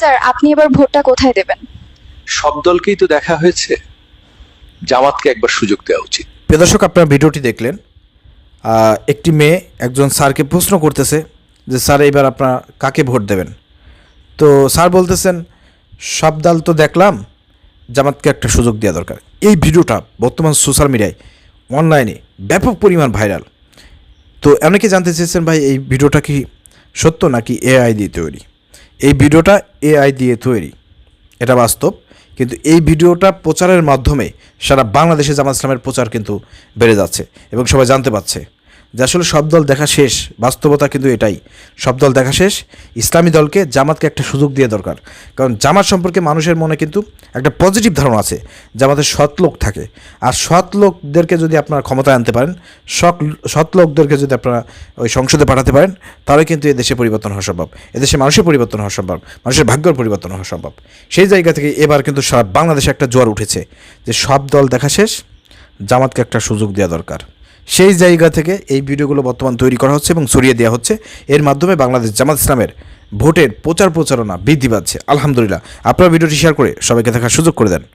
Sir, আপনি এবার ভোটটা কোথায় দেবেন? সব দলকেই তো দেখা হয়েছে, জামাতকে একবার সুযোগ দেওয়া উচিত। প্রিয় দর্শক, আপনারা ভিডিওটি দেখলেন। একটি মেয়ে একজন স্যারকে প্রশ্ন করতেছে যে স্যার এবার আপনারা কাকে ভোট দেবেন। তো স্যার বলতেছেন সব দল তো দেখলাম, জামাতকে একটা সুযোগ দেওয়া দরকার। এই ভিডিওটা বর্তমান সোশ্যাল মিডিয়ায় অনলাইনে ব্যাপক পরিমাণ ভাইরাল। তো অনেকে জানতে চেয়েছেন ভাই এই ভিডিওটা কি সত্য নাকি এআই দিয়ে তৈরি। এই ভিডিওটা এআই দিয়ে তৈরি, এটা বাস্তব। কিন্তু এই ভিডিওটা প্রচারের মাধ্যমে সারা বাংলাদেশে জামাত ইসলামের প্রচার কিন্তু বেড়ে যাচ্ছে এবং সবাই জানতে পারছে যে আসলে সব দল দেখা শেষ। বাস্তবতা কিন্তু এটাই, সব দল দেখা শেষ। ইসলামী দলকে, জামাতকে একটা সুযোগ দিয়ে দরকার। কারণ জামাত সম্পর্কে মানুষের মনে কিন্তু একটা পজিটিভ ধারণা আছে, জামাতের সৎ লোক থাকে। আর সৎ লোকদেরকে যদি আপনারা ক্ষমতায় আনতে পারেন, সৎ লোকদেরকে যদি আপনারা ওই সংসদে পাঠাতে পারেন, তাহলে কিন্তু এদেশে পরিবর্তন হওয়া সম্ভব, এদেশে মানুষের পরিবর্তন হওয়া সম্ভব, মানুষের ভাগ্যের পরিবর্তন হওয়া সম্ভব। সেই জায়গা থেকে এবার কিন্তু সারা বাংলাদেশে একটা জোয়ার উঠেছে যে সব দল দেখা শেষ, জামাতকে একটা সুযোগ দেওয়া দরকার। সেই জায়গা থেকে এই ভিডিওগুলো বর্তমান তৈরি করা হচ্ছে এবং ছড়িয়ে দেওয়া হচ্ছে। এর মাধ্যমে বাংলাদেশ জামাত ইসলামের ভোটের প্রচারণা বৃদ্ধি পাচ্ছে। আলহামদুলিল্লাহ। আপনারা ভিডিওটি শেয়ার করে সবাইকে দেখার সুযোগ করে দেন।